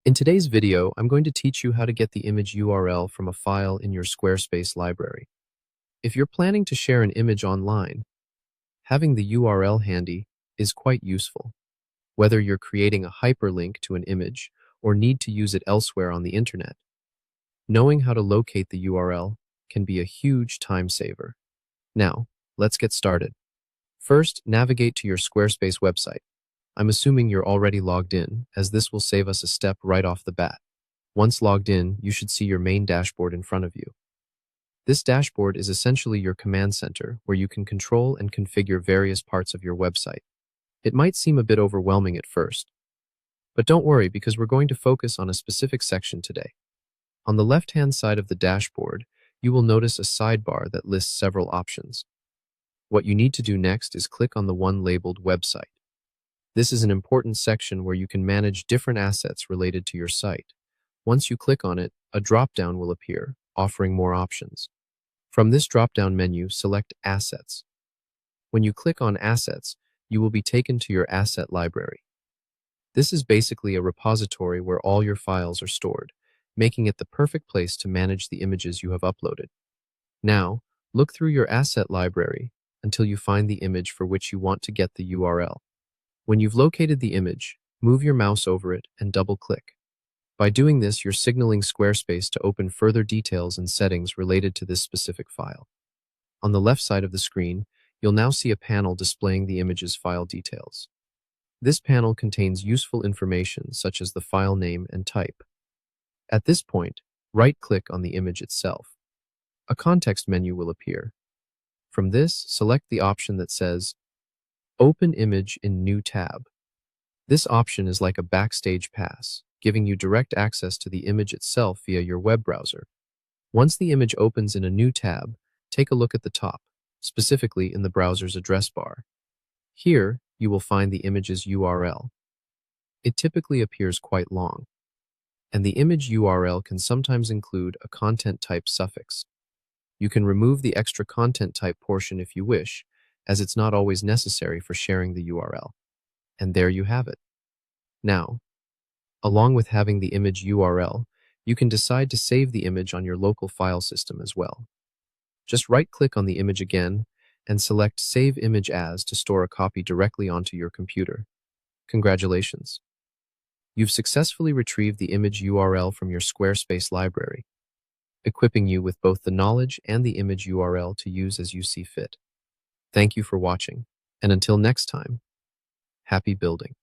In today's video, I'm going to teach you how to get the image URL from a file in your Squarespace library. If you're planning to share an image online, having the URL handy is quite useful. Whether you're creating a hyperlink to an image or need to use it elsewhere on the internet, knowing how to locate the URL can be a huge time saver. Now, let's get started. First, navigate to your Squarespace website. I'm assuming you're already logged in, as this will save us a step right off the bat. Once logged in, you should see your main dashboard in front of you. This dashboard is essentially your command center, where you can control and configure various parts of your website. It might seem a bit overwhelming at first, but don't worry because we're going to focus on a specific section today. On the left-hand side of the dashboard, you will notice a sidebar that lists several options. What you need to do next is click on the one labeled Website. This is an important section where you can manage different assets related to your site. Once you click on it, a drop-down will appear, offering more options. From this drop-down menu, select Assets. When you click on Assets, you will be taken to your asset library. This is basically a repository where all your files are stored, making it the perfect place to manage the images you have uploaded. Now, look through your asset library until you find the image for which you want to get the URL. When you've located the image, move your mouse over it and double-click. By doing this, you're signaling Squarespace to open further details and settings related to this specific file. On the left side of the screen, you'll now see a panel displaying the image's file details. This panel contains useful information such as the file name and type. At this point, right-click on the image itself. A context menu will appear. From this, select the option that says Open Image in New Tab. This option is like a backstage pass, giving you direct access to the image itself via your web browser. Once the image opens in a new tab, take a look at the top, specifically in the browser's address bar. Here, you will find the image's URL. It typically appears quite long, and the image URL can sometimes include a content type suffix. You can remove the extra content type portion if you wish, as it's not always necessary for sharing the URL. And there you have it. Now, along with having the image URL, you can decide to save the image on your local file system as well. Just right-click on the image again and select Save Image As to store a copy directly onto your computer. Congratulations! You've successfully retrieved the image URL from your Squarespace library, equipping you with both the knowledge and the image URL to use as you see fit. Thank you for watching, and until next time, happy building.